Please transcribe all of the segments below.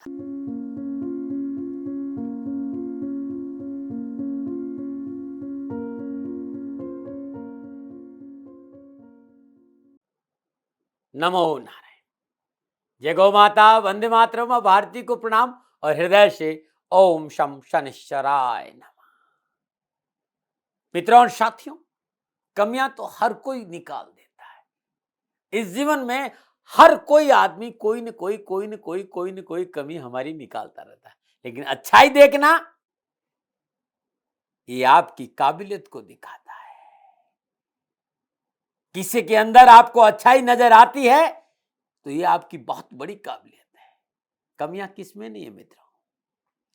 नमो नारायण। जय गौ माता, वंदे मातरम, भारती को प्रणाम और हृदय से ओम शम शनिश्चराय नमः। मित्रों और साथियों, कमियां तो हर कोई निकाल देता है। इस जीवन में हर कोई आदमी कोई न कोई कमी हमारी निकालता रहता है, लेकिन अच्छाई देखना ये आपकी काबिलियत को दिखाता है। किसी के अंदर आपको अच्छाई नजर आती है तो ये आपकी बहुत बड़ी काबिलियत है। कमियां किसमें नहीं है मित्रों।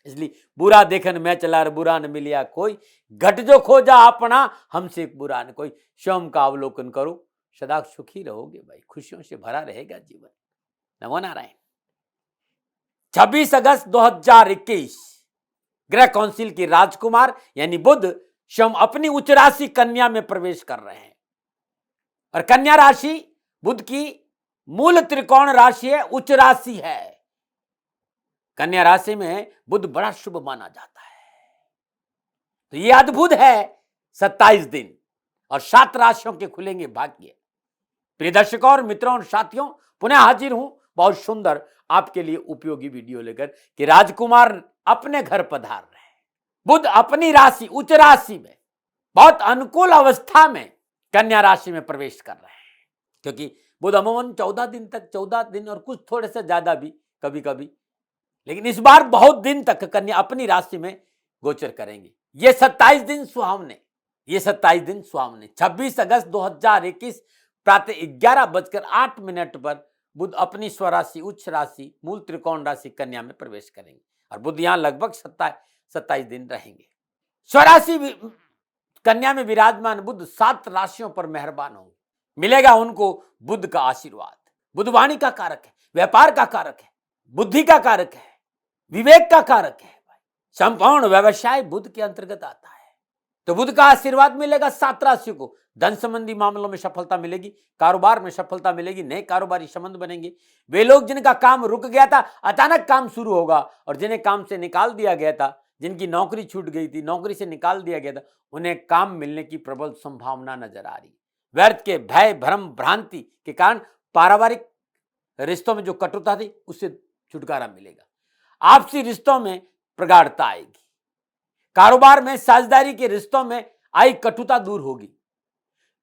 इसलिए बुरा देखन मैं चला बुरा न मिलिया कोई, घट जो खोजा अपना हमसे बुरा न कोई। स्वयं का अवलोकन करो, सदा सुखी रहोगे भाई, खुशियों से भरा रहेगा जीवन। नमो नारायण। 26 अगस्त 2021 ग्रह काउंसिल की राजकुमार यानी बुध स्वयं अपनी उच्च राशि कन्या में प्रवेश कर रहे हैं। और कन्या राशि बुध की मूल त्रिकोण राशि है, उच्च राशि है। कन्या राशि में बुध बड़ा शुभ माना जाता है। तो ये अद्भुत है। 27 दिन और 7 राशियों के खुलेंगे भाग्य। प्रिय दर्शकों और मित्रों और साथियों, पुनः हाजिर हूं बहुत सुंदर आपके लिए उपयोगी वीडियो लेकर कि राजकुमार अपने घर पधार रहे हैं। बुध अपनी राशि उच्च राशि में बहुत अनुकूल अवस्था में कन्या राशि में प्रवेश कर रहे हैं। क्योंकि बुध अमूमन 14 दिन तक, 14 दिन और कुछ थोड़े से ज्यादा भी कभी कभी, लेकिन इस बार बहुत दिन तक कन्या अपनी राशि में गोचर करेंगे। ये 27 दिन सुहावने, 26 अगस्त 2021 प्रातः 11:08 पर बुध अपनी स्वराशि उच्च राशि मूल त्रिकोण राशि कन्या में प्रवेश करेंगे और बुध यहां लगभग 27 दिन रहेंगे। स्वराशि कन्या में विराजमान बुध 7 राशियों पर मेहरबान होंगे। मिलेगा उनको बुध का आशीर्वाद। बुध वाणी का कारक है, व्यापार का कारक है, बुद्धि का कारक है, विवेक का कारक है। संपूर्ण व्यवसाय बुध के अंतर्गत आता है। तो बुध का आशीर्वाद मिलेगा 7 राशियों को। धन संबंधी मामलों में सफलता मिलेगी, कारोबार में सफलता मिलेगी, नए कारोबारी संबंध बनेंगे। वे लोग जिनका काम रुक गया था अचानक काम शुरू होगा, और जिन्हें काम से निकाल दिया गया था, जिनकी नौकरी छूट गई थी, नौकरी से निकाल दिया गया था, उन्हें काम मिलने की प्रबल संभावना नजर आ रही। व्यर्थ के भय भ्रम भ्रांति के कारण पारिवारिक रिश्तों में जो कटुता थी उससे छुटकारा मिलेगा। आपसी रिश्तों में प्रगाढ़ता आएगी। कारोबार में साझेदारी के रिश्तों में आई कटुता दूर होगी।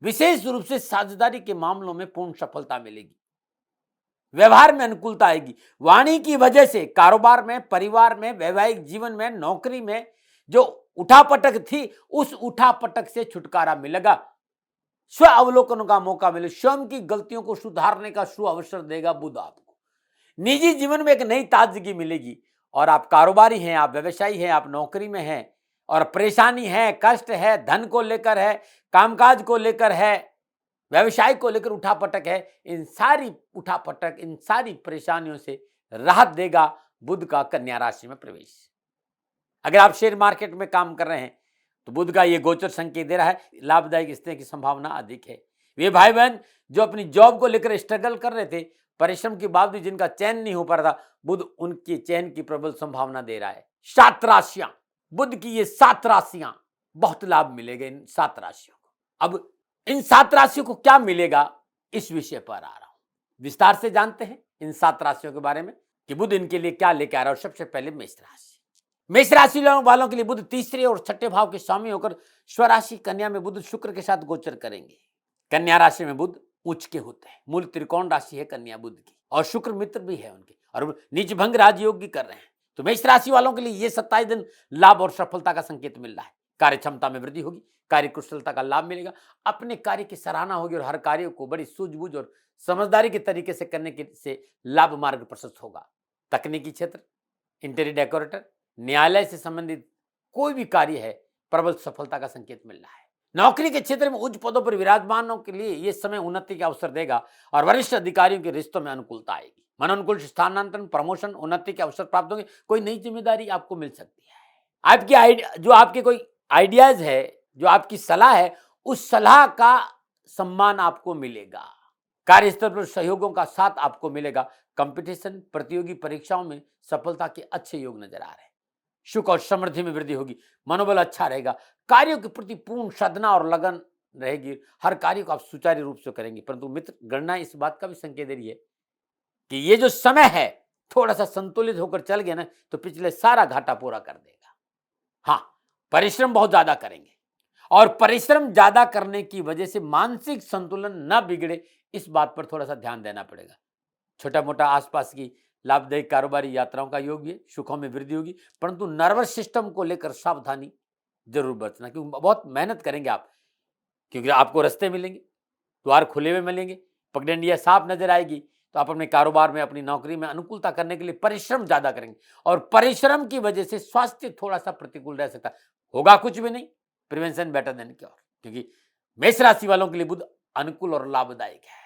विशेष रूप से साझेदारी के मामलों में पूर्ण सफलता मिलेगी। व्यवहार में अनुकूलता आएगी। वाणी की वजह से कारोबार में, परिवार में, वैवाहिक जीवन में, नौकरी में जो उठापटक थी उस उठापटक से छुटकारा मिलेगा। स्व अवलोकन का मौका मिले, स्वयं की गलतियों को सुधारने का सुअवसर देगा बुध आपको। निजी जीवन में एक नई ताजगी मिलेगी। और आप कारोबारी हैं, आप व्यवसायी हैं, आप नौकरी में हैं और परेशानी है, कष्ट है, धन को लेकर है, कामकाज को लेकर है, व्यवसाय को लेकर उठापटक है, इन सारी उठापटक, इन सारी परेशानियों से राहत देगा बुध का कन्या राशि में प्रवेश। अगर आप शेयर मार्केट में काम कर रहे हैं तो बुध का ये गोचर संकेत दे रहा है लाभदायक स्थिति की संभावना अधिक है। वे भाई बहन जो अपनी जॉब को लेकर स्ट्रगल कर रहे थे, परिश्रम के बावजूद जिनका चयन नहीं हो पा रहा था, बुध उनके चयन की प्रबल संभावना दे रहा है। 7 राशियां, बुध की ये 7 राशियां, बहुत लाभ मिलेगा इन 7 राशियों को। अब इन 7 राशियों को क्या मिलेगा, इस विषय पर आ रहा हूं। विस्तार से जानते हैं इन 7 राशियों के बारे में कि बुध इनके लिए क्या लेकर आ रहा है। और सबसे पहले मेष राशि। मेष राशि वालों के लिए बुध तीसरे और छठे भाव के स्वामी होकर स्वराशि कन्या में बुध शुक्र के साथ गोचर करेंगे। कन्या राशि में बुध उच्च के होते हैं। मूल त्रिकोण राशि है कन्या बुध की, और शुक्र मित्र भी है उनके, और नीच भंग राजयोग भी कर रहे हैं। तो मेष राशि वालों के लिए ये 27 दिन लाभ और सफलता का संकेत मिल रहा है। कार्य क्षमता में वृद्धि होगी, कार्य कुशलता का लाभ मिलेगा, अपने कार्य की सराहना होगी और हर कार्य को बड़ी सूझबूझ और समझदारी के तरीके से करने के से लाभ मार्ग प्रशस्त होगा। तकनीकी क्षेत्र, इंटीरियर डेकोरेटर, न्यायालय से संबंधित कोई भी कार्य है, प्रबल सफलता का संकेत मिल रहा है। नौकरी के क्षेत्र में उच्च पदों पर विराजमानों के लिए यह समय उन्नति का अवसर देगा और वरिष्ठ अधिकारियों के रिश्तों में अनुकूलता आएगी। मनोनुकूल स्थानांतरण, प्रमोशन, उन्नति के अवसर प्राप्त होंगे। कोई नई जिम्मेदारी आपको मिल सकती है। आपकी जो आपके कोई आइडियाज है, जो आपकी सलाह है, उस सलाह का सम्मान आपको मिलेगा। कार्यस्थल पर सहयोगों का साथ आपको मिलेगा। कंपटीशन, प्रतियोगी परीक्षाओं में सफलता के अच्छे योग नजर आ रहे हैं। सुख और समृद्धि में वृद्धि होगी, मनोबल अच्छा रहेगा, कार्यों के प्रति पूर्ण साधना और लगन रहेगी। हर कार्य को आप सुचारू रूप से करेंगे। परंतु मित्र, गणना इस बात का भी संकेत दे रही है कि ये जो समय है थोड़ा सा संतुलित होकर चल गया ना, तो पिछले सारा घाटा पूरा कर देगा। हाँ, परिश्रम बहुत ज्यादा करेंगे और परिश्रम ज्यादा करने की वजह से मानसिक संतुलन न बिगड़े, इस बात पर थोड़ा सा ध्यान देना पड़ेगा। छोटा मोटा आसपास की लाभदायक कारोबारी यात्राओं का योग भी है, सुखों में वृद्धि होगी, परंतु नर्वस सिस्टम को लेकर सावधानी जरूर बरतना, क्योंकि बहुत मेहनत करेंगे आप, क्योंकि आपको रास्ते मिलेंगे, द्वार खुले हुए मिलेंगे, पगडंडियां साफ नजर आएगी, तो आप अपने कारोबार में, अपनी नौकरी में अनुकूलता करने के लिए परिश्रम ज्यादा करेंगे और परिश्रम की वजह से स्वास्थ्य थोड़ा सा प्रतिकूल रह सकता है। होगा कुछ भी नहीं, प्रिवेंशन बेटर देन क्योर, क्योंकि मेष राशि वालों के लिए बुध अनुकूल और लाभदायक है।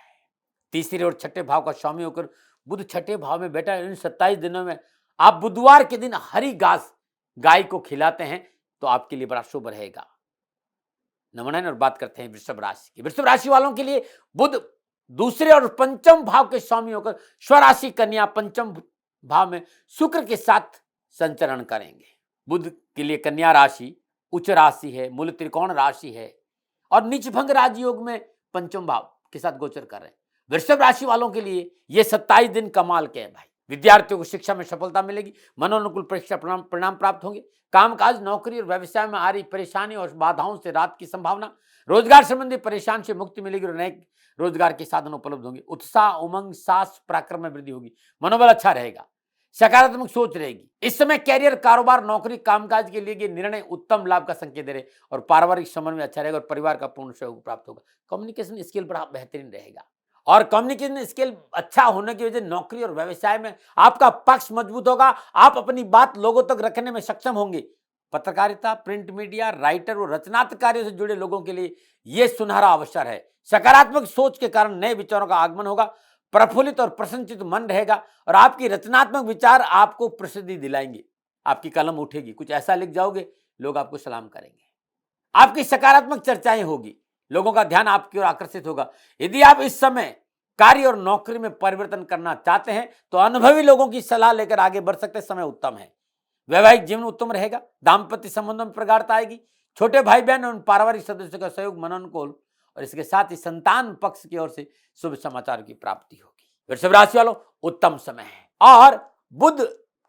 तीसरे और छठे भाव का स्वामी होकर बुध छठे भाव में बैठा है। इन 27 दिनों में आप बुधवार के दिन हरी घास गाय को खिलाते हैं तो आपके लिए बड़ा शुभ रहेगा। नमन। और बात करते हैं वृषभ राशि की। वृषभ राशि वालों के लिए बुध दूसरे और पंचम भाव के स्वामी होकर स्वराशि कन्या पंचम भाव में शुक्र के साथ संचरण करेंगे। बुध के लिए कन्या राशि उच्च राशि है, मूल त्रिकोण राशि है और नीचभंग राजयोग में पंचम भाव के साथ गोचर कर रहे हैं। वृषभ राशि वालों के लिए ये 27 दिन कमाल के हैं भाई। विद्यार्थियों को शिक्षा में सफलता मिलेगी, मनोनुकूल परीक्षा परिणाम प्राप्त होंगे, कामकाज, नौकरी और व्यवसाय में आ रही परेशानी और बाधाओं से राहत की संभावना, रोजगार संबंधी परेशान से मुक्ति मिलेगी और नए रोजगार के साधन उपलब्ध होंगे। उत्साह, उमंग, साहस, पराक्रम में वृद्धि होगी, मनोबल अच्छा रहेगा, सकारात्मक सोच रहेगी। इस समय कैरियर, कारोबार, नौकरी, कामकाज के लिए ये निर्णय उत्तम लाभ का संकेत दे रहे और पारिवारिक समन्वय अच्छा रहेगा और परिवार का पूर्ण सहयोग प्राप्त होगा। कम्युनिकेशन स्किल बड़ा बेहतरीन रहेगा और कम्युनिकेशन स्किल अच्छा होने की वजह से नौकरी और व्यवसाय में आपका पक्ष मजबूत होगा। आप अपनी बात लोगों तक रखने में सक्षम होंगे। पत्रकारिता, प्रिंट मीडिया, राइटर और रचनात्मक कार्यों से जुड़े लोगों के लिए यह सुनहरा अवसर है। सकारात्मक सोच के कारण नए विचारों का आगमन होगा, प्रफुल्लित और प्रसन्नचित मन रहेगा और आपकी रचनात्मक विचार आपको प्रसिद्धि दिलाएंगे। आपकी कलम उठेगी, कुछ ऐसा लिख जाओगे, लोग आपको सलाम करेंगे। आपकी सकारात्मक चर्चाएं होगी, लोगों का ध्यान आपकी ओर आकर्षित होगा। यदि आप इस समय कार्य और नौकरी में परिवर्तन करना चाहते हैं तो अनुभवी लोगों की सलाह लेकर आगे बढ़ सकते हैं, समय उत्तम है। वैवाहिक जीवन उत्तम रहेगा, दाम्पत्य संबंधों में प्रगाढ़ता आएगी, छोटे भाई बहन और पारिवारिक सदस्यों का सहयोग मनोनुकूल और इसके साथ ही संतान पक्ष की ओर से शुभ समाचार की प्राप्ति होगी। वृषभ राशि वालों, उत्तम समय है और बुध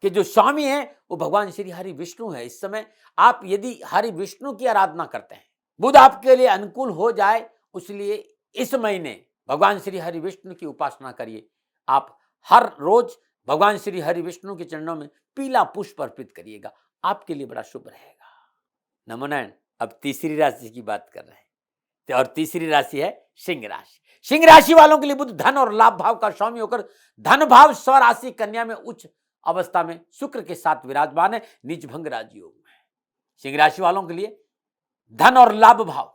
के जो स्वामी है वो भगवान श्री हरि विष्णु है। इस समय आप यदि हरि विष्णु की आराधना करते हैं, बुध आपके लिए अनुकूल हो जाए, उसलिए इस महीने भगवान श्री हरि विष्णु की उपासना करिए। आप हर रोज भगवान श्री हरि विष्णु के चरणों में पीला पुष्प अर्पित करिएगा, आपके लिए बड़ा शुभ रहेगा। नमो नारायण। अब तीसरी राशि की बात कर रहे हैं और तीसरी राशि है सिंह राशि। सिंह राशि वालों के लिए बुध धन और लाभ भाव का स्वामी होकर धन भाव स्वराशि कन्या में उच्च अवस्था में शुक्र के साथ विराजमान है, नीचभंग राजयोग में। सिंह राशि वालों के लिए धन और लाभ भाव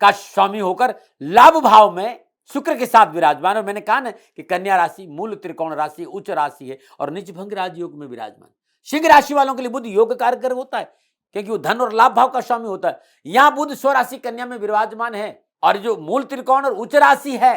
का स्वामी होकर लाभ भाव में शुक्र के साथ विराजमान है। मैंने कहा ना कि कन्या राशि मूल त्रिकोण राशि उच्च राशि है और नीचभंग राजयोग में विराजमान। सिंह राशि वालों के लिए बुध योग कारगर होता है क्योंकि वो धन और लाभ भाव का स्वामी होता है। यहां बुध स्वराशि कन्या में विराजमान है और जो मूल त्रिकोण और उच्च राशि है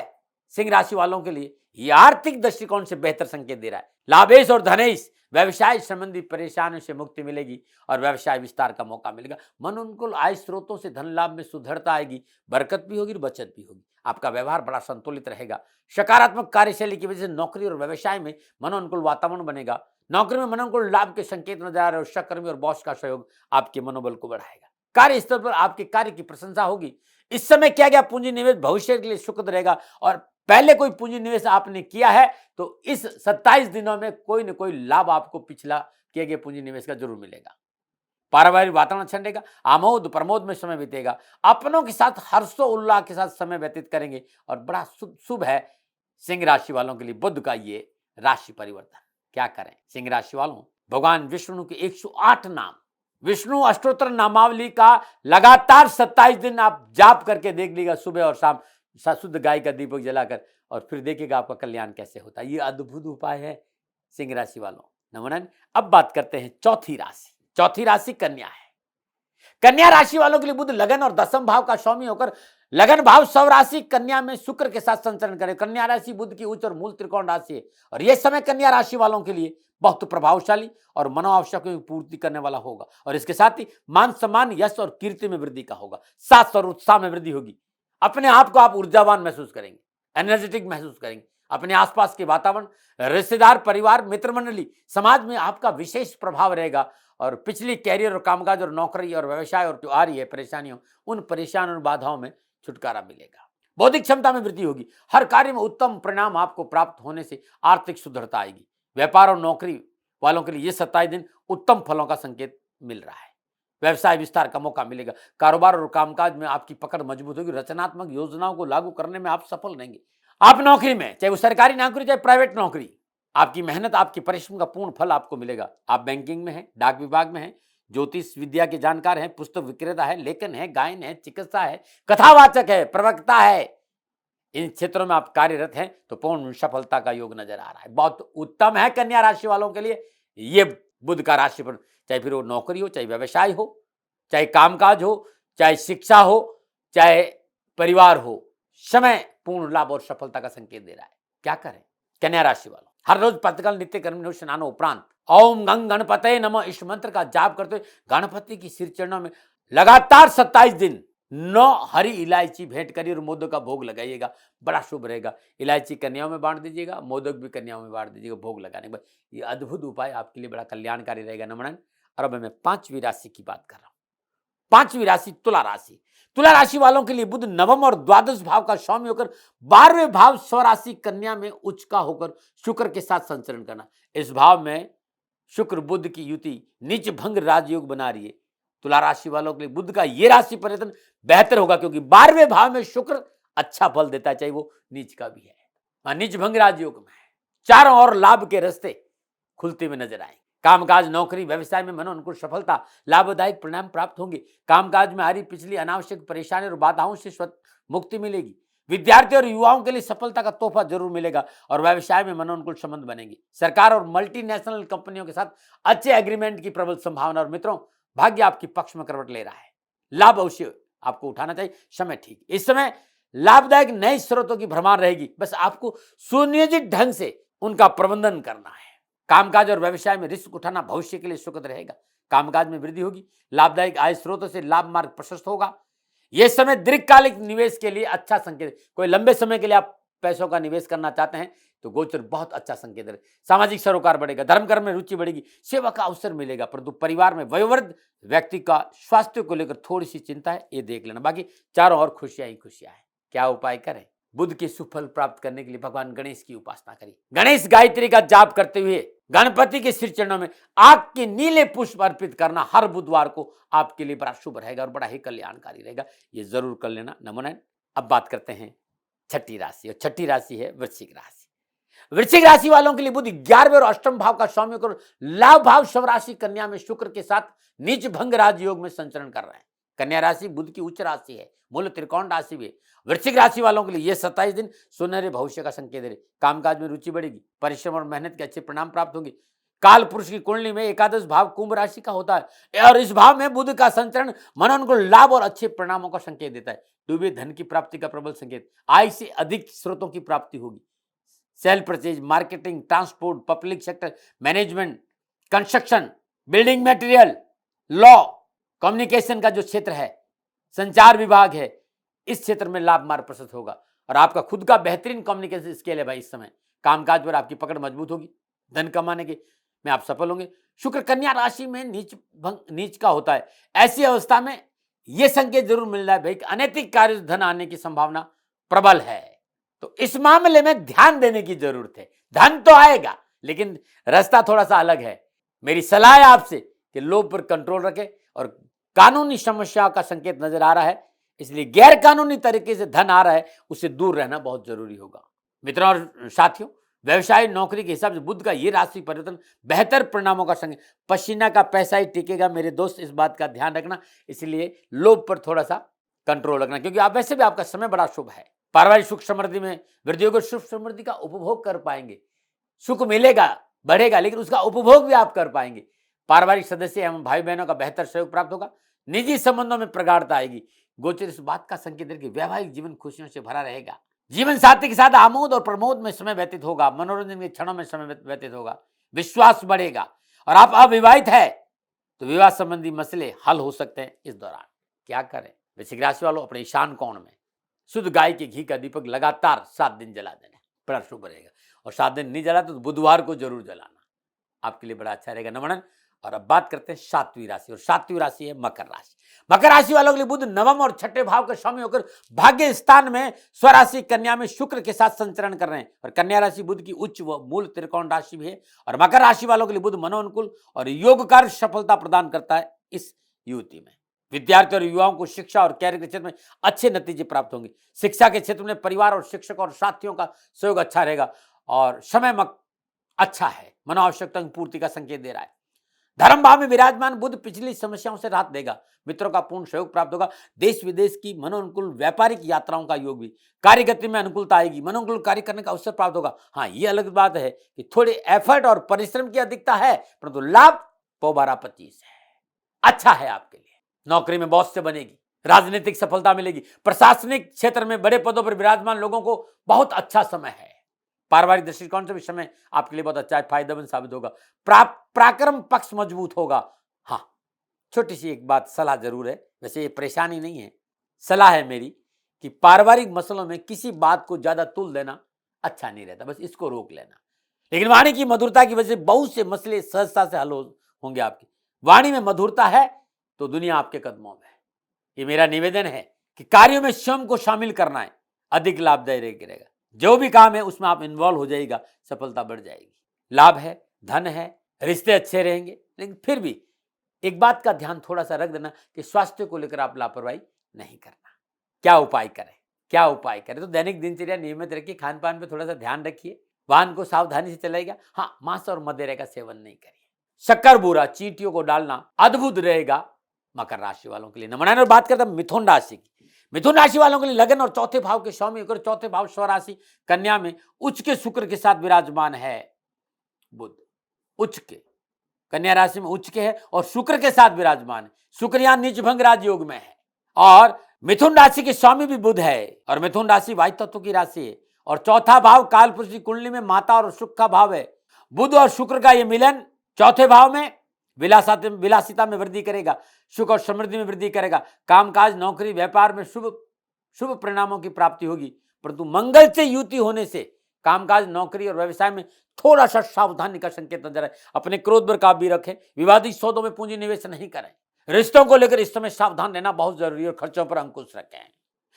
सिंह राशि वालों के लिए यह आर्थिक दृष्टिकोण से बेहतर संकेत दे रहा है। लाभेश और धनेश व्यवसाय संबंधी परेशानियों से मुक्ति मिलेगी और व्यवसाय विस्तार का मौका मिलेगा। मनोनुकूल आय स्रोतों से धन लाभ में सुधरता आएगी, बरकत भी होगी, बचत भी होगी। आपका व्यवहार बड़ा संतुलित रहेगा। सकारात्मक कार्यशैली की वजह से नौकरी और व्यवसाय में मनोनुकूल वातावरण बनेगा। नौकरी में मनोनुकूल लाभ के संकेत नजर आ रहे और सहकर्मी और बॉस का सहयोग आपके मनोबल को बढ़ाएगा। कार्य स्तर पर आपके कार्य की प्रशंसा होगी। इस समय क्या गया पूंजी निवेश भविष्य के लिए सुखद रहेगा और पहले कोई पूंजी निवेश आपने किया है तो इस 27 दिनों में कोई न कोई लाभ आपको पिछला किए गए पूंजी निवेश का जरूर मिलेगा। पारिवारिक वातावरण अच्छा रहेगा, आमोद प्रमोद में समय बीतेगा। अपनों के साथ हर्षो उल्लास के साथ समय व्यतीत करेंगे और बड़ा शुभ है सिंह राशि वालों के लिए बुध का ये राशि परिवर्तन। क्या करें सिंह राशि वालों, भगवान विष्णु के 108 नाम विष्णु अष्टोत्तर नामावली का लगातार 27 दिन आप जाप करके देख लीजिएगा, सुबह और शाम शुद्ध गाय का दीपक जलाकर, और फिर देखिएगा आपका कल्याण कैसे होता है। ये अद्भुत उपाय है सिंह राशि वालों। नमन। अब बात करते हैं चौथी राशि। चौथी राशि कन्या है। कन्या राशि वालों के लिए बुध लगन और दसम भाव का स्वामी होकर लगन भाव स्वराशि कन्या में शुक्र के साथ संचरण करें। कन्या राशि बुध की उच्च और मूल त्रिकोण राशि है और यह समय कन्या राशि वालों के लिए बहुत प्रभावशाली और मनोआवश्यकों की पूर्ति करने वाला होगा और इसके साथ ही मान सम्मान, यश और कीर्ति में वृद्धि का होगा। साहस और उत्साह में वृद्धि होगी। अपने आप को आप ऊर्जावान महसूस करेंगे, एनर्जेटिक महसूस करेंगे। अपने आसपास के वातावरण, रिश्तेदार, परिवार, मित्र मंडली, समाज में आपका विशेष प्रभाव रहेगा और पिछली कैरियर और कामकाज और नौकरी और व्यवसाय और जो आ रही है परेशानियों, उन परेशानियों और बाधाओं में छुटकारा मिलेगा। बौद्धिक क्षमता में वृद्धि होगी। हर कार्य में उत्तम परिणाम आपको प्राप्त होने से आर्थिक सुदृढ़ता आएगी। व्यापार और नौकरी वालों के लिए ये 27 दिन उत्तम फलों का संकेत मिल रहा है। व्यवसाय विस्तार का मौका मिलेगा। कारोबार और कामकाज में आपकी पकड़ मजबूत होगी। रचनात्मक योजनाओं को लागू करने में आप सफल रहेंगे। आप नौकरी में, चाहे वो सरकारी नौकरी चाहे प्राइवेट नौकरी, आपकी मेहनत, आपकी परिश्रम का पूर्ण फल आपको मिलेगा। आप बैंकिंग में हैं, डाक विभाग में हैं, ज्योतिष विद्या के जानकार हैं, पुस्तक विक्रेता है, लेखन है, गायन है, चिकित्सा है, कथावाचक है, प्रवक्ता है, इन क्षेत्रों में आप कार्यरत हैं तो पूर्ण सफलता का योग नजर आ रहा है। बहुत उत्तम है कन्या राशि वालों के लिए ये बुध का राशिफल। चाहे फिर वो नौकरी हो, चाहे व्यवसाय हो, चाहे कामकाज हो, चाहे शिक्षा हो, चाहे परिवार हो, समय पूर्ण लाभ और सफलता का संकेत दे रहा है। क्या करें कन्या राशि वालों? हर रोज प्रातःकाल नित्य कर्म स्नानो उपरांत ओम गंग गणपते नमः इस मंत्र का जाप करते हुए गणपति की सिर चरणों में लगातार 27 दिन 9 हरी इलायची भेंट करिए और मोदक का भोग लगाइएगा। बड़ा शुभ रहेगा। इलायची कन्याओं में बांट दीजिएगा, मोदक भी कन्याओं में बांट दीजिएगा भोग लगाने के बाद। ये अद्भुत उपाय आपके लिए बड़ा कल्याणकारी रहेगा। नमन। और अब मैं 5वीं राशि की बात कर रहा हूं। 5वीं राशि तुला राशि। तुला राशि वालों के लिए बुध नवम और द्वादश भाव का स्वामी होकर 12वें भाव स्वराशि कन्या में उच्च का होकर शुक्र के साथ संचरण करना। इस भाव में शुक्र बुध की युति नीच भंग राजयोग बना रही है। तुला राशि वालों के लिए बुध का यह राशि परिवर्तन बेहतर होगा क्योंकि 12वें भाव में शुक्र अच्छा फल देता है, चाहे वो नीच का भी है। नीच भंग राजयोग में है। चारों ओर लाभ के रास्ते खुलते हुए नजर आए। कामकाज, नौकरी, व्यवसाय में मनोनुकूल सफलता, लाभदायक परिणाम प्राप्त होंगे। कामकाज में आ रही पिछली अनावश्यक परेशानी और बाधाओं से मुक्ति मिलेगी। विद्यार्थी और युवाओं के लिए सफलता का तोहफा जरूर मिलेगा और व्यवसाय में मनोनुकूल संबंध बनेंगे। सरकार और मल्टीनेशनल कंपनियों के साथ अच्छे एग्रीमेंट की प्रबल संभावना। और मित्रों, भाग्य आपके पक्ष में करवट ले रहा है। लाभ अवश्य आपको उठाना चाहिए। समय ठीक, इस समय लाभदायक नए स्रोतों की भरमार रहेगी। बस आपको सुनियोजित ढंग से उनका प्रबंधन करना है। कामकाज और व्यवसाय में रिस्क उठाना भविष्य के लिए सुखद रहेगा। कामकाज में वृद्धि होगी। लाभदायक आय स्रोतों से लाभ मार्ग प्रशस्त होगा। यह समय दीर्घकालिक निवेश के लिए अच्छा संकेत। कोई लंबे समय के लिए आप पैसों का निवेश करना चाहते हैं तो गोचर बहुत अच्छा संकेत है। सामाजिक सरोकार बढ़ेगा, धर्म कर्म में रुचि बढ़ेगी, सेवा का अवसर मिलेगा। परंतु परिवार में वयोवृद्ध व्यक्ति का स्वास्थ्य को लेकर थोड़ी सी चिंता है, ये देख लेना। बाकी चारों ओर खुशियां ही खुशियां हैं। क्या उपाय करें? बुध के सुफल प्राप्त करने के लिए भगवान गणेश की उपासना करिए। गणेश गायत्री का जाप करते हुए गणपति के सिर चरणों में आग के नीले पुष्प अर्पित करना हर बुधवार को आपके लिए बड़ा शुभ रहेगा और बड़ा ही कल्याणकारी रहेगा। ये जरूर कर लेना। नमो नमः। अब बात करते हैं छठी राशि, और छठी राशि है वृश्चिक राशि। वृश्चिक राशि वालों के लिए बुध 11वें और अष्टम भाव का स्वामी होकर लाभ भाव स्वराशि कन्या में शुक्र के साथ नीच भंग राजयोग में संचरण कर रहे हैं। कन्या राशि बुध की उच्च राशि है, मूल त्रिकोण राशि भी है। वृश्चिक राशि वालों के लिए यह 27 दिन सुनहरे भविष्य का संकेत है। कामकाज में रुचि बढ़ेगी, परिश्रम और मेहनत के अच्छे परिणाम प्राप्त होंगे। काल पुरुष की कुंडली में एकादश भाव कुंभ राशि का होता है और इस भाव में बुध का संचरण मनोनुकूल लाभ और अच्छे परिणामों का संकेत देता है। डूबे धन की प्राप्ति का प्रबल संकेत। आय से अधिक स्रोतों की प्राप्ति होगी। Cell purchase, marketing, transport, public sector, management, construction, building material, law, communication का जो क्षेत्र है, संचार विभाग है, इस क्षेत्र में लाभ मार्ग प्रशस्त होगा और आपका खुद का बेहतरीन कम्युनिकेशन स्किल है भाई। इस समय कामकाज पर आपकी पकड़ मजबूत होगी। धन कमाने के में आप सफल होंगे। शुक्र कन्या राशि में नीच का होता है। ऐसी अवस्था में यह संकेत जरूर मिल रहा है भाई, अनैतिक कार्य से धन आने की संभावना प्रबल है। तो इस मामले में ध्यान देने की जरूरत है। धन तो आएगा लेकिन रास्ता थोड़ा सा अलग है। मेरी सलाह है आपसे कि लोभ पर कंट्रोल रखें और कानूनी समस्याओं का संकेत नजर आ रहा है, इसलिए गैर कानूनी तरीके से धन आ रहा है, उससे दूर रहना बहुत जरूरी होगा। मित्रों और साथियों, व्यवसाय नौकरी के हिसाब से बुध का ये राशि परिवर्तन बेहतर परिणामों का संकेत। पसीना का पैसा ही टिकेगा मेरे दोस्त, इस बात का ध्यान रखना। इसलिए लोभ पर थोड़ा सा कंट्रोल रखना, क्योंकि आप वैसे भी आपका समय बड़ा शुभ है। पारिवारिक सुख समृद्धि में वृद्धि होगी। सुख समृद्धि का उपभोग कर पाएंगे। सुख मिलेगा, बढ़ेगा, लेकिन उसका उपभोग भी आप कर पाएंगे। पारिवारिक सदस्य एवं भाई बहनों का बेहतर सहयोग प्राप्त होगा। निजी संबंधों में प्रगाढ़ता आएगी। गोचर इस बात का संकेत है कि वैवाहिक जीवन खुशियों से भरा रहेगा। जीवन साथी के साथ आमोद और प्रमोद में समय व्यतीत होगा, मनोरंजन के क्षणों में समय व्यतीत होगा, विश्वास बढ़ेगा। और आप अविवाहित है तो विवाह संबंधी मसले हल हो सकते हैं इस दौरान। क्या करें? वृश्चिक राशि वालों, अपने ईशान कोण में शुद्ध गाय के घी का दीपक लगातार 7 दिन जला देना, बड़ा शुभ रहेगा। और 7 दिन नहीं जला तो बुधवार को जरूर जलाना, आपके लिए बड़ा अच्छा रहेगा। नमन। और अब बात करते हैं 7वीं राशि, और 7वीं राशि है मकर राशि। मकर राशि वालों के लिए बुध नवम और छठे भाव के स्वामी होकर भाग्य स्थान में स्वराशि कन्या में शुक्र के साथ संचरण कर रहे हैं। और कन्या राशि बुध की उच्च व मूल त्रिकोण राशि भी है। और मकर राशि वालों के लिए बुध मनोनुकूल और योगकार सफलता प्रदान करता है इस युवती में। विद्यार्थी और युवाओं को शिक्षा और कैरियर के क्षेत्र में अच्छे नतीजे प्राप्त होंगे। शिक्षा के क्षेत्र में परिवार और शिक्षक और साथियों का सहयोग अच्छा रहेगा। और समय अच्छा है, मनोआवश्यकता की पूर्ति का संकेत दे रहा है। धर्म भाव में विराजमान बुध पिछली समस्याओं से राहत देगा। मित्रों का पूर्ण सहयोग प्राप्त होगा। देश विदेश की मनोनुकूल व्यापारिक यात्राओं का योग भी। कार्य गति में अनुकूलता आएगी, मनोनुकूल कार्य करने का अवसर प्राप्त होगा। हाँ, ये अलग बात है कि थोड़े एफर्ट और परिश्रम की अधिकता है, परंतु लाभ 12-25 है, अच्छा है आपके लिए। नौकरी में बॉस से बनेगी, राजनीतिक सफलता मिलेगी। प्रशासनिक क्षेत्र में बड़े पदों पर विराजमान लोगों को बहुत अच्छा समय है। पारिवारिक दृष्टिकोण से भी समय आपके लिए बहुत अच्छा है, फायदेमंद साबित होगा। पराक्रम पक्ष मजबूत होगा। हाँ, छोटी सी एक बात सलाह जरूर है, वैसे ये परेशानी नहीं है, सलाह है मेरी कि पारिवारिक मसलों में किसी बात को ज्यादा तुल देना अच्छा नहीं रहता, बस इसको रोक लेना। लेकिन वाणी की मधुरता की वजह से बहुत से मसले सहजता से हल होंगे आपकी। वाणी में मधुरता है तो दुनिया आपके कदमों में है। ये मेरा निवेदन है कि कार्यों में स्वयं को शामिल करना है, अधिक लाभदायक रहेगा। जो भी काम है उसमें आप इन्वॉल्व हो जाइएगा, सफलता बढ़ जाएगी। लाभ है, धन है, रिश्ते अच्छे रहेंगे। लेकिन फिर भी एक बात का ध्यान थोड़ा सा रख देना कि स्वास्थ्य को लेकर आप लापरवाही नहीं करना। क्या उपाय करें? क्या उपाय करें? तो दैनिक दिनचर्या नियमित रखिए, खान पान पे थोड़ा सा ध्यान रखिए, वाहन को सावधानी से चलाइएगा। हाँ, मांस और मदिरा का सेवन नहीं करिए। शक्कर बूरा चींटियों को डालना अद्भुत रहेगा मकर राशि वालों के लिए। नमन। और बात करते हैं मिथुन राशि की। मिथुन राशि वालों के लिए लगन और चौथे भाव के स्वामी होकर चौथे भाव स्वराशि कन्या में उच्च के शुक्र के साथ विराजमान है बुध। उच्च के कन्या राशि में उच्च के है और शुक्र के साथ विराजमान है। शुक्र यहां नीच भंग राजयोग में है। और मिथुन राशि के स्वामी भी बुध है। और मिथुन राशि वायु तत्व की राशि है। और चौथा भाव कालपुरुष की कुंडली में माता और सुख का भाव है। बुध और शुक्र का यह मिलन चौथे भाव में विलासिता में वृद्धि करेगा, सुख और समृद्धि में वृद्धि करेगा। कामकाज, नौकरी, व्यापार में शुभ परिणामों की प्राप्ति होगी। परंतु मंगल से युति होने से कामकाज, नौकरी और व्यवसाय में थोड़ा सा सावधानी का संकेत नजर है। अपने क्रोध पर काबू रखें। विवादित सौदों में पूंजी निवेश नहीं करें। रिश्तों को लेकर इस समय सावधान रहना बहुत जरूरी है और खर्चों पर अंकुश रखें।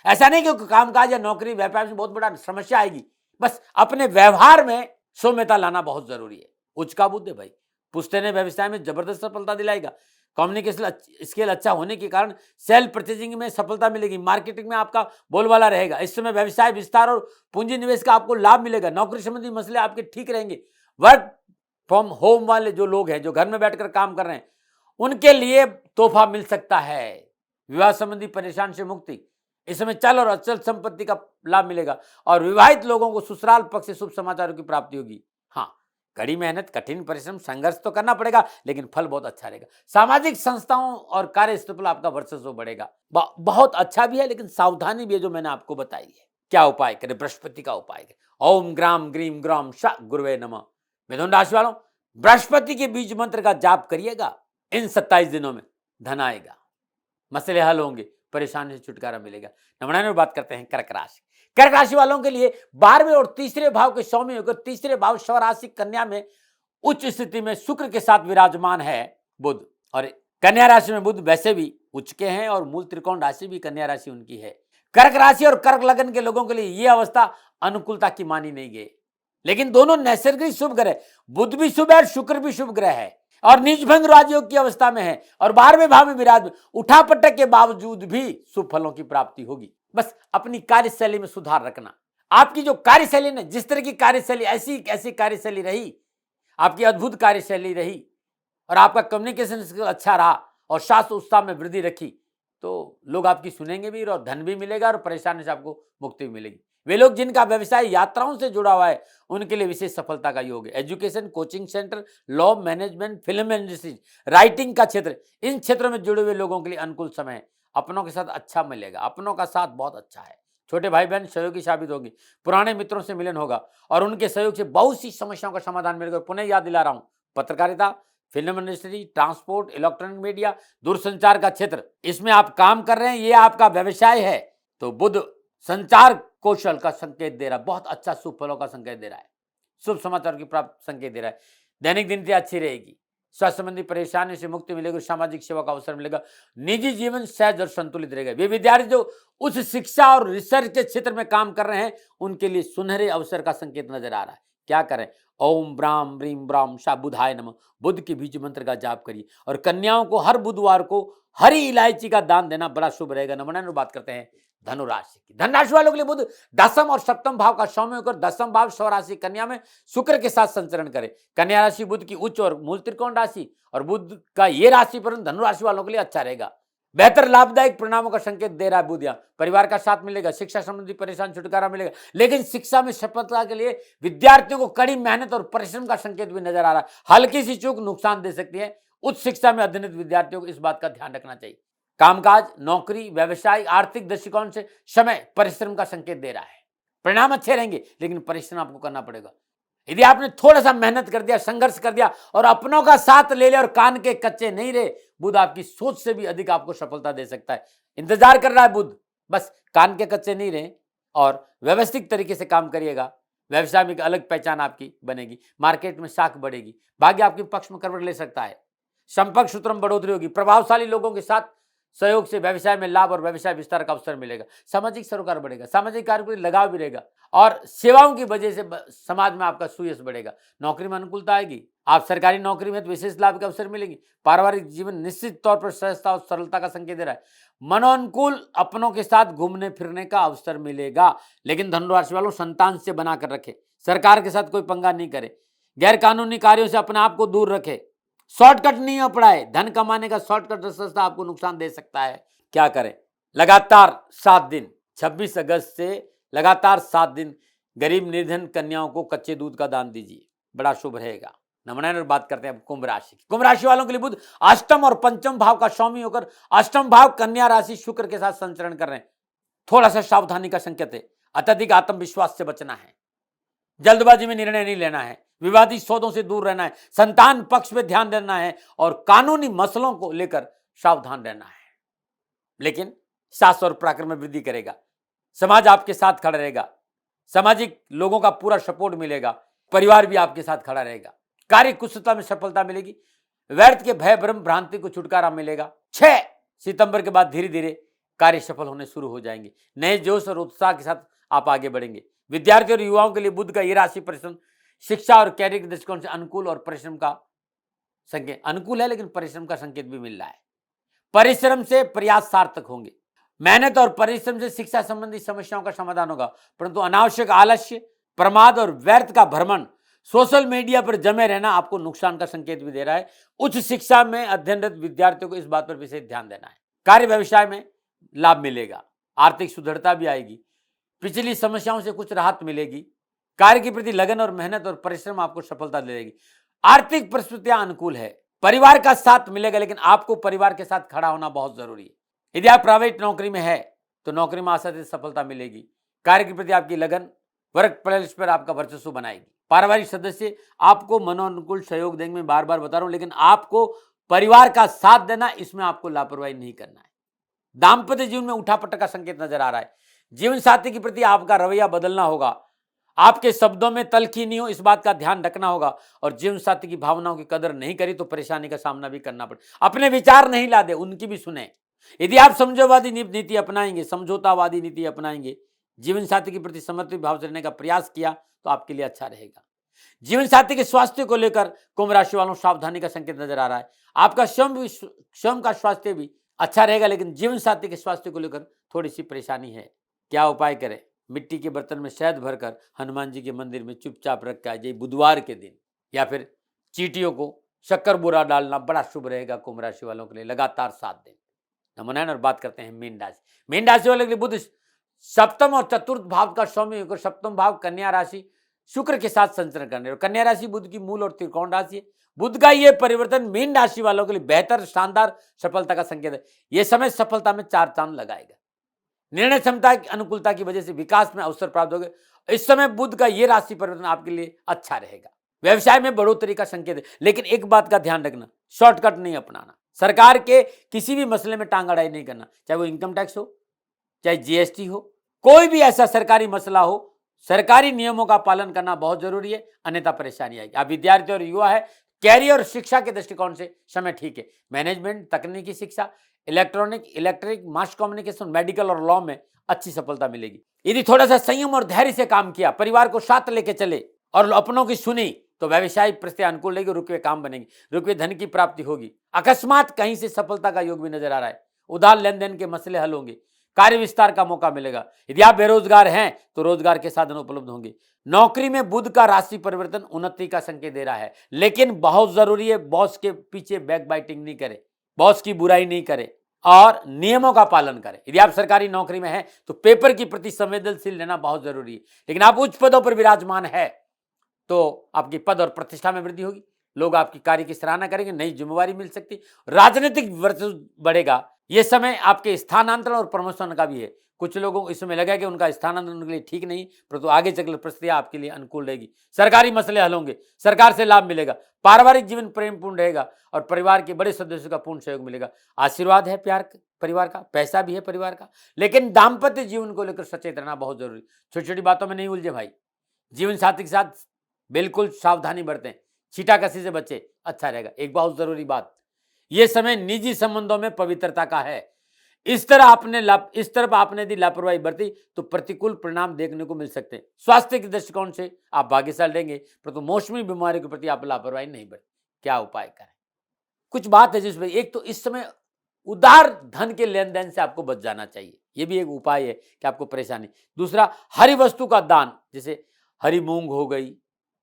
ऐसा नहीं कि कामकाज या नौकरी व्यापार में बहुत बड़ा समस्या आएगी, बस अपने व्यवहार में सौम्यता लाना बहुत जरूरी है। उच्च का बुद्ध है भाई, पुश्तैनी व्यवसाय में जबरदस्त सफलता दिलाएगा। कम्युनिकेशन स्किल अच्छा होने के कारण सेल परचेजिंग में सफलता मिलेगी। मार्केटिंग में आपका बोलबाला रहेगा। इस समय व्यवसाय विस्तार और पूंजी निवेश का आपको लाभ मिलेगा। नौकरी संबंधी मसले आपके ठीक रहेंगे। वर्क फ्रॉम होम वाले जो लोग हैं, जो घर में बैठकर काम कर रहे हैं, उनके लिए तोहफा मिल सकता है। विवाह संबंधी परेशान से मुक्ति। इस समय चल और अचल संपत्ति का लाभ मिलेगा। और विवाहित लोगों को ससुराल पक्ष से शुभ समाचारों की प्राप्ति होगी। हाँ, कड़ी मेहनत, कठिन परिश्रम, संघर्ष तो करना पड़ेगा, लेकिन फल बहुत अच्छा रहेगा। सामाजिक संस्थाओं और कार्यस्थल पर आपका वर्चस्व बढ़ेगा। बहुत अच्छा भी है, लेकिन सावधानी भी है जो मैंने आपको बताई है। क्या उपाय करें? बृहस्पति का उपाय करें। ओम ग्राम ग्रीम ग्राम श गुरुवे नमः। मिथुन राशि वालों, बृहस्पति के बीज मंत्र का जाप करिएगा। इन 27 दिनों में धन आएगा, मसले हल होंगे, परेशानी से छुटकारा मिलेगा। नमन। बात करते हैं कर्क राशि। कर्क राशि वालों के लिए 12वें और तीसरे भाव के स्वामी होकर तीसरे भाव स्वराशि कन्या में उच्च स्थिति में शुक्र के साथ विराजमान है बुध। और कन्या राशि में बुध वैसे भी उच्च के हैं और मूल त्रिकोण राशि भी कन्या राशि उनकी है। कर्क राशि और कर्क लगन के लोगों के लिए यह अवस्था अनुकूलता की मानी नहीं गई, लेकिन दोनों नैसर्गिक शुभ ग्रह, बुध भी शुभ है, शुक्र भी शुभ ग्रह है और नीच भंग राजयोग की अवस्था में है और 12वें भाव में विराज, उठापटक के बावजूद भी शुभ फलों की प्राप्ति होगी। बस अपनी कार्यशैली में सुधार रखना। आपकी जो कार्यशैली ने, जिस तरह की कार्यशैली, ऐसी कार्यशैली रही, आपकी अद्भुत कार्यशैली रही और आपका कम्युनिकेशन स्किल अच्छा रहा और शास्त्र उत्साह में वृद्धि रखी, तो लोग आपकी सुनेंगे भी और धन भी मिलेगा और परेशानी से आपको मुक्ति भी मिलेगी। वे लोग जिनका व्यवसाय यात्राओं से जुड़ा हुआ है उनके लिए विशेष सफलता का योग है। Education, coaching centre, law, management, film industry, writing का क्षेत्र, इन क्षेत्रों में जुड़े हुए लोगों के लिए अनुकूल समय है। अपनों के साथ अच्छा मिलेगा, अपनों का साथ बहुत अच्छा है। छोटे भाई बहन सहयोगी साबित होगी, पुराने मित्रों से मिलन होगा और उनके सहयोग से बहुत सी समस्याओं का समाधान मिलेगा। पुनः याद दिला रहा हूं, पत्रकारिता, film industry, transport, electronic media, दूरसंचार का क्षेत्र, इसमें आप काम कर रहे हैं, ये आपका व्यवसाय है, तो बुध संचार कौशल का संकेत दे रहा है, बहुत अच्छा शुभ फलों का संकेत दे रहा है, शुभ समाचार की प्राप्त संकेत दे रहा है। दैनिक दिनचर्या अच्छी रहेगी, स्वास्थ्य संबंधी परेशानी से मुक्ति मिलेगी, सामाजिक सेवा का अवसर मिलेगा, निजी जीवन सहज और संतुलित रहेगा। वे विद्यार्थी जो उच्च शिक्षा और रिसर्च के क्षेत्र में काम कर रहे हैं उनके लिए सुनहरे अवसर का संकेत नजर आ रहा है। क्या करें? ओम ब्राम ब्रीम ब्राम शा बुधाय नमः, बुध के बीज मंत्र का जाप करिए और कन्याओं को हर बुधवार को हरी इलायची का दान देना बड़ा शुभ रहेगा। नमन। बात करते हैं धनुराशि की। धनराशि वालों के लिए बुध दसम और सप्तम भाव का सौम्य होकर दसम भाव स्वराशि कन्या में शुक्र के साथ संचरण करे। कन्या राशि बुध की उच्च और मूल त्रिकोण राशि और बुध का ये राशि पर धनुराशि वालों के लिए अच्छा रहेगा। बेहतर लाभदायक परिणामों का संकेत दे रहा है बुध। यहाँ परिवार का साथ मिलेगा, शिक्षा संबंधी परेशान छुटकारा मिलेगा, लेकिन शिक्षा में सफलता के लिए विद्यार्थियों को कड़ी मेहनत और परिश्रम का संकेत भी नजर आ रहा है। हल्की सी चूक नुकसान दे सकती है। उच्च शिक्षा में अध्ययनरत विद्यार्थियों को इस बात का ध्यान रखना चाहिए। कामकाज, नौकरी, व्यवसाय, आर्थिक दृष्टिकोण से समय परिश्रम का संकेत दे रहा है। परिणाम अच्छे रहेंगे लेकिन परिश्रम आपको करना पड़ेगा। यदि आपने थोड़ा सा मेहनत कर दिया, संघर्ष कर दिया और अपनों का साथ ले लिया और कान के कच्चे नहीं रहे, बुध आपकी सोच से भी अधिक आपको सफलता दे सकता है। इंतजार कर रहा है बुध, बस कान के कच्चे नहीं रहे और व्यवस्थित तरीके से काम करिएगा। व्यवसाय में एक अलग पहचान आपकी बनेगी, मार्केट में साख बढ़ेगी, भाग्य आपके पक्ष में करवट ले सकता है, संपर्क सूत्र में बढ़ोतरी होगी, प्रभावशाली लोगों के साथ सहयोग से व्यवसाय में लाभ और व्यवसाय विस्तार का अवसर मिलेगा, सामाजिक सरोकार बढ़ेगा, सामाजिक कार्य के लिए लगाव भी रहेगा और सेवाओं की वजह से समाज में आपका सुयश बढ़ेगा। नौकरी में अनुकूलता आएगी, आप सरकारी नौकरी में तो विशेष लाभ के अवसर मिलेगी। पारिवारिक जीवन निश्चित तौर पर सहजता और सरलता का संकेत दे रहा है। मनोअनुकूल अपनों के साथ घूमने फिरने का अवसर मिलेगा, लेकिन धनुराशि वालों संतान से बनाकर रखे, सरकार के साथ कोई पंगा नहीं करे, गैर कानूनी कार्यों से अपने आप को दूर रखे, शॉर्टकट नहीं अपनाए। धन कमाने का शॉर्टकट रास्ता आपको नुकसान दे सकता है। क्या करें? लगातार 7 दिन 26 अगस्त से लगातार 7 दिन गरीब निर्धन कन्याओं को कच्चे दूध का दान दीजिए, बड़ा शुभ रहेगा। नमन। बात करते हैं कुंभ राशि की। कुंभ राशि वालों के लिए बुध अष्टम और पंचम भाव का स्वामी होकर अष्टम भाव कन्या राशि शुक्र के साथ संचरण कर रहे हैं। थोड़ा सा सावधानी का संकेत है। अत्यधिक आत्मविश्वास से बचना है, जल्दबाजी में निर्णय नहीं लेना है, विवादित सौदों से दूर रहना है, संतान पक्ष में ध्यान देना है और कानूनी मसलों को लेकर सावधान रहना है। लेकिन साहस और पराक्रम में वृद्धि करेगा, समाज आपके साथ खड़ा रहेगा, सामाजिक लोगों का पूरा सपोर्ट मिलेगा, परिवार भी आपके साथ खड़ा रहेगा, कार्य कुशलता में सफलता मिलेगी, व्यर्थ के भय भ्रम भ्रांति को छुटकारा मिलेगा। 6 सितंबर के बाद धीरे धीरे कार्य सफल होने शुरू हो जाएंगे, नए जोश और उत्साह के साथ आप आगे बढ़ेंगे। विद्यार्थी और युवाओं के लिए बुध का ये राशि परिश्रम शिक्षा और कैरियर के दृष्टिकोण से अनुकूल और परिश्रम का संकेत अनुकूल है, लेकिन परिश्रम का संकेत भी मिल रहा है। परिश्रम से प्रयास सार्थक होंगे, मेहनत और परिश्रम से शिक्षा संबंधी समस्याओं का समाधान होगा, परंतु अनावश्यक आलस्य, प्रमाद और व्यर्थ का भ्रमण, सोशल मीडिया पर जमे रहना आपको नुकसान का संकेत भी दे रहा है। उच्च शिक्षा में अध्ययनरत विद्यार्थियों को इस बात पर विशेष ध्यान देना है। कार्य व्यवसाय में लाभ मिलेगा, आर्थिक सुदृढ़ता भी आएगी, पिछली समस्याओं से कुछ राहत मिलेगी, कार्य के प्रति लगन और मेहनत और परिश्रम आपको सफलता देगी। आर्थिक परिस्थितियां अनुकूल है, परिवार का साथ मिलेगा, लेकिन आपको परिवार के साथ खड़ा होना बहुत जरूरी है। यदि आप प्राइवेट नौकरी में है तो नौकरी में आसानी से सफलता मिलेगी, कार्य के प्रति आपकी लगन वर्क प्लेस पर आपका वर्चस्व बनाएगी। पारिवारिक सदस्य आपको मनोनुकूल सहयोग देंगे, मैं बार बार बता रहा हूं, लेकिन आपको परिवार का साथ देना, इसमें आपको लापरवाही नहीं करना है। दाम्पत्य जीवन में उठापटक का संकेत नजर आ रहा है। जीवन साथी के प्रति आपका रवैया बदलना होगा, आपके शब्दों में तल्खी नहीं हो, इस बात का ध्यान रखना होगा। और जीवन साथी की भावनाओं की कदर नहीं करी तो परेशानी का सामना भी करना पड़े। अपने विचार नहीं ला दे, उनकी भी सुने। यदि आप समझौतावादी नीति अपनाएंगे, समझौतावादी नीति अपनाएंगे, जीवन साथी के प्रति समर्पित भाव से रहने का प्रयास किया तो आपके लिए अच्छा रहेगा। जीवन साथी के स्वास्थ्य को लेकर कुंभ राशि वालों सावधानी का संकेत नजर आ रहा है। आपका स्वयं का स्वास्थ्य भी अच्छा रहेगा, लेकिन जीवन साथी के स्वास्थ्य को लेकर थोड़ी सी परेशानी है। क्या उपाय करें? मिट्टी के बर्तन में शहद भरकर हनुमान जी के मंदिर में चुपचाप रख के आ जाइए बुधवार के दिन, या फिर चींटियों को शक्कर बुरा डालना बड़ा शुभ रहेगा कुंभ राशि वालों के लिए लगातार 7 दिन। नमन। और बात करते हैं मीन राशि। मीन राशि वालों के लिए बुध सप्तम और चतुर्थ भाव का स्वामी होकर सप्तम भाव कन्या राशि शुक्र के साथ संचरण करने और कन्या राशि बुध की मूल और त्रिकोण राशि है। बुध का ये परिवर्तन मीन राशि वालों के लिए बेहतर शानदार सफलता का संकेत है। यह समय सफलता में 4 चांद लगाएगा। निर्णय क्षमता की अनुकूलता की वजह से विकास में अवसर प्राप्त होगा। इस समय बुध का यह राशि परिवर्तन आपके लिए अच्छा रहेगा। व्यवसाय में बढ़ोतरी का संकेत है, लेकिन एक बात का ध्यान रखना, शॉर्टकट नहीं अपनाना। सरकार के किसी भी मसले में टांग अड़ाई नहीं करना, चाहे वो इनकम टैक्स हो, चाहे जीएसटी हो, कोई भी ऐसा सरकारी मसला हो, सरकारी नियमों का पालन करना बहुत जरूरी है, अन्यथा परेशानी आएगी। आप विद्यार्थी और युवा है, कैरियर और शिक्षा के दृष्टिकोण से समय ठीक है। मैनेजमेंट, तकनीकी शिक्षा, इलेक्ट्रिक, मास कम्युनिकेशन, मेडिकल और लॉ में अच्छी सफलता मिलेगी। यदि थोड़ा सा संयम और धैर्य से काम किया, परिवार को साथ लेके चले और अपनों की सुनी, तो व्यवसायिक परिस्थिति अनुकूल रहेगी, रुके काम बनेगी, रुके धन की प्राप्ति होगी। अकस्मात कहीं से सफलता का योग भी नजर आ रहा है। उधार लेन देन के मसले हल होंगे, कार्य विस्तार का मौका मिलेगा। यदि आप बेरोजगार हैं तो रोजगार के साधन उपलब्ध होंगे। नौकरी में बुध का राशि परिवर्तन उन्नति का संकेत दे रहा है, लेकिन बहुत जरूरी है बॉस के पीछे बैक बाइटिंग नहीं करे, बॉस की बुराई नहीं करे और नियमों का पालन करें। यदि आप सरकारी नौकरी में हैं तो पेपर के प्रति संवेदनशील रहना बहुत जरूरी है। लेकिन आप उच्च पदों पर विराजमान है तो आपकी पद और प्रतिष्ठा में वृद्धि होगी, लोग आपकी कार्य की सराहना करेंगे, नई जिम्मेवारी मिल सकती, राजनीतिक वर्चस्व बढ़ेगा। यह समय आपके स्थानांतरण और प्रमोशन का भी है। कुछ लोगों को इस समय लगा कि उनका स्थानांतरण उनके लिए ठीक नहीं, परंतु आगे चलकर परिस्थिति आपके लिए अनुकूल रहेगी। सरकारी मसले हल होंगे, सरकार से लाभ मिलेगा, पारिवारिक जीवन प्रेमपूर्ण रहेगा और परिवार के बड़े सदस्यों का पूर्ण सहयोग मिलेगा। आशीर्वाद है प्यार परिवार का, पैसा भी है परिवार का, लेकिन दाम्पत्य जीवन को लेकर सचेत रहना बहुत जरूरी। छोटी छोटी बातों में नहीं उलझे भाई। जीवन साथी के साथ बिल्कुल सावधानी बरतें, छीटाकसी से बचे, अच्छा रहेगा। एक बहुत जरूरी बात, यह समय निजी संबंधों में पवित्रता का है। इस तरफ आपने यदि लापरवाही बरती तो प्रतिकूल परिणाम देखने को मिल सकते हैं। स्वास्थ्य के दृष्टिकोण से आप भाग्यशाली रहेंगे, परंतु मौसमी बीमारियों के प्रति आप लापरवाही नहीं बरतें। क्या उपाय करें? कुछ बात है जिसमें एक तो इस समय उदार धन के लेन देन से आपको बच जाना चाहिए, यह भी एक उपाय है कि आपको परेशानी। दूसरा, हरी वस्तु का दान, जैसे हरी मूंग हो गई,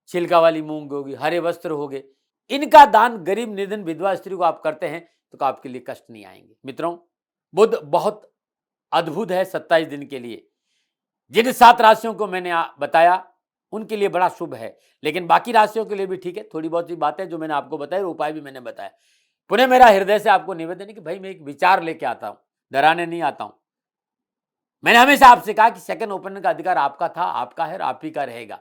छिलका वाली मूंग होगी, हरे वस्त्र हो गए, इनका दान गरीब निर्धन विधवा स्त्री को आप करते हैं तो आपके लिए कष्ट नहीं आएंगे। मित्रों, बुध बहुत अद्भुत है 27 दिन के लिए। जिन 7 राशियों को मैंने बताया उनके लिए बड़ा शुभ है, लेकिन बाकी राशियों के लिए भी ठीक है। थोड़ी बहुत सी बातें जो मैंने आपको बताई, उपाय भी मैंने बताया। पुनः मेरा हृदय से आपको निवेदन है कि भाई मैं एक विचार लेके आता हूं, डराने नहीं आता हूं। मैंने हमेशा आपसे कहा कि सेकंड ओपिनियन का अधिकार आपका था, आपका है और आप ही का रहेगा।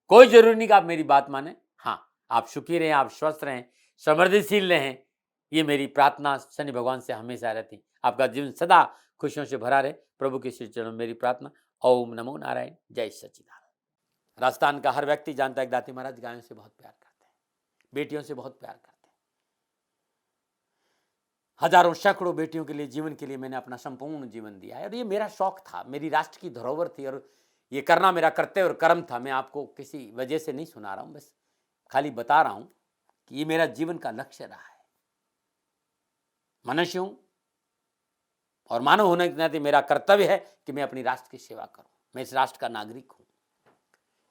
कोई जरूरी नहीं कि आप मेरी बात माने। हाँ, आप सुखी रहें, आप स्वस्थ रहें, समृद्धिशील रहें, ये मेरी प्रार्थना शनि भगवान से हमेशा रहती। आपका जीवन सदा खुशियों से भरा रहे, प्रभु के श्री चरणों में मेरी प्रार्थना। ओम नमो नारायण, जय सच्चिदानंद। राजस्थान का हर व्यक्ति जानता है दाती महाराज गायों से बहुत प्यार करते हैं, बेटियों से बहुत प्यार करते हैं। हजारों सैकड़ों बेटियों के लिए, जीवन के लिए मैंने अपना संपूर्ण जीवन दिया है और ये मेरा शौक था, मेरी राष्ट्र की धरोहर थी और ये करना मेरा कर्तव्य और कर्म था। मैं आपको किसी वजह से नहीं सुना रहा हूं, बस खाली बता रहा हूं कि ये मेरा जीवन का लक्ष्य रहा है। मनुष्य हूं और मानव होने के नाते मेरा कर्तव्य है कि मैं अपनी राष्ट्र की सेवा करूं। मैं इस राष्ट्र का नागरिक हूं।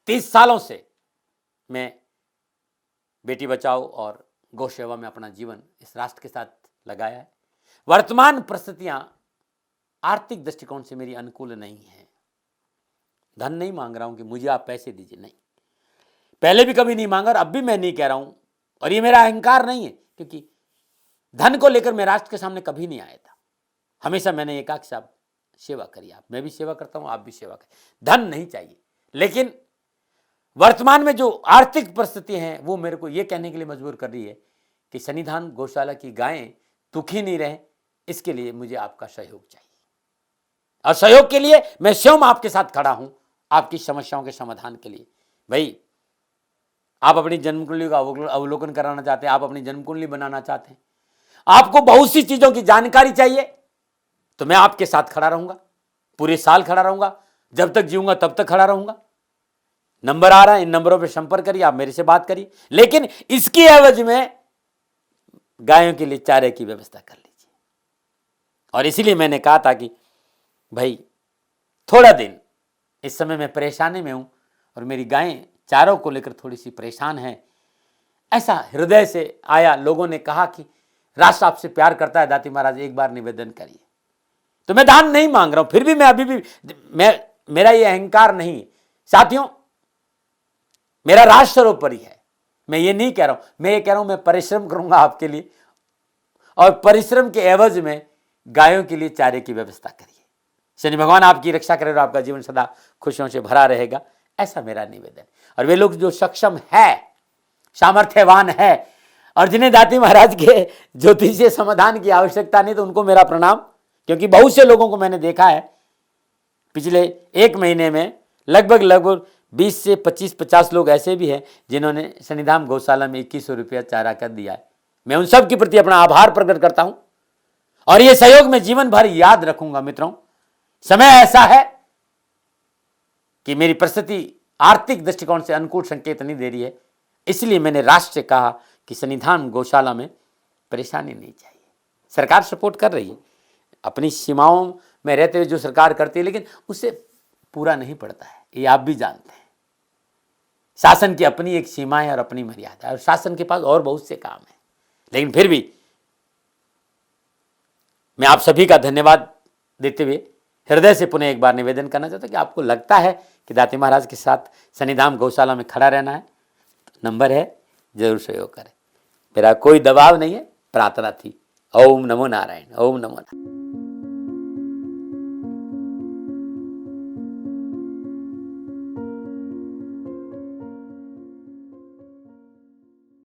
30 सालों से मैं बेटी बचाओ और गौ सेवा में अपना जीवन इस राष्ट्र के साथ लगाया है। वर्तमान परिस्थितियां आर्थिक दृष्टिकोण से मेरी अनुकूल नहीं है। धन नहीं मांग रहा हूं कि मुझे आप पैसे दीजिए, नहीं, पहले भी कभी नहीं मांगा और अब भी मैं नहीं कह रहा हूं। और ये मेरा अहंकार नहीं है, क्योंकि धन को लेकर मैं राष्ट्र के सामने कभी नहीं आया था। हमेशा मैंने एक आख साहब सेवा करी, आप, मैं भी सेवा करता हूं, आप भी सेवा करें। धन नहीं चाहिए, लेकिन वर्तमान में जो आर्थिक परिस्थिति है वो मेरे को ये कहने के लिए मजबूर कर रही है कि सन्निधान गौशाला की गायें दुखी नहीं रहे, इसके लिए मुझे आपका सहयोग चाहिए। और सहयोग के लिए मैं स्वयं आपके साथ खड़ा हूं, आपकी समस्याओं के समाधान के लिए। भाई, आप अपनी जन्म कुंडली का अवलोकन कराना चाहते हैं, आप अपनी जन्म कुंडली बनाना चाहते हैं, आपको बहुत सी चीजों की जानकारी चाहिए, तो मैं आपके साथ खड़ा रहूंगा, पूरे साल खड़ा रहूंगा, जब तक जीऊंगा तब तक खड़ा रहूंगा। नंबर आ रहा है, इन नंबरों पर संपर्क करिए, आप मेरे से बात करिए, लेकिन इसकी एवज में गायों के लिए चारे की व्यवस्था कर लीजिए। और इसीलिए मैंने कहा था कि भाई थोड़ा दिन इस समय मैं परेशानी में हूं और मेरी गायें चारों को लेकर थोड़ी सी परेशान हैं। ऐसा हृदय से आया, लोगों ने कहा कि राष्ट्र आपसे प्यार करता है दाती महाराज, एक बार निवेदन करिए। तो मैं दान नहीं मांग रहा हूं, फिर भी मैं अभी भी मेरा ये अहंकार नहीं है साथियों, मेरा राज सर्वोपरि है। मैं ये नहीं कह रहा हूं, मैं ये कह रहा हूं मैं परिश्रम करूंगा आपके लिए, और परिश्रम के एवज में गायों के लिए चारे की व्यवस्था करिए। शनि भगवान आपकी रक्षा करे और आपका जीवन सदा खुशियों से भरा रहेगा, ऐसा मेरा निवेदन। और वे लोग जो सक्षम है, सामर्थ्यवान है, और जिन्हें दाती महाराज के ज्योतिषीय समाधान की आवश्यकता नहीं, तो उनको मेरा प्रणाम, क्योंकि बहुत से लोगों को मैंने देखा है पिछले 1 महीने में लगभग 20 से 25-50 लोग ऐसे भी हैं जिन्होंने शनिधाम गौशाला में 2100 रुपया चारा कर दिया है। मैं उन सब के प्रति अपना आभार प्रकट करता हूं, और यह सहयोग मैं जीवन भर याद रखूंगा। मित्रों, समय ऐसा है कि मेरी परिस्थिति आर्थिक दृष्टिकोण से अनुकूल संकेत नहीं दे रही है, इसलिए मैंने राष्ट्र से कहा कि शनिधाम गौशाला में परेशानी नहीं चाहिए। सरकार सपोर्ट कर रही है, अपनी सीमाओं में रहते हुए जो सरकार करती है, लेकिन उससे पूरा नहीं पड़ता है, ये आप भी जानते हैं। शासन की अपनी एक सीमा है और अपनी मर्यादा है, और शासन के पास और बहुत से काम है। लेकिन फिर भी मैं आप सभी का धन्यवाद देते हुए हृदय से पुनः एक बार निवेदन करना चाहता हूं कि आपको लगता है कि दाती महाराज के साथ शनिधाम गौशाला में खड़ा रहना है, तो नंबर है, जरूर सहयोग करें। मेरा कोई दबाव नहीं है, प्रार्थना थी। ओम नमो नारायण, ओम नमो नारायण।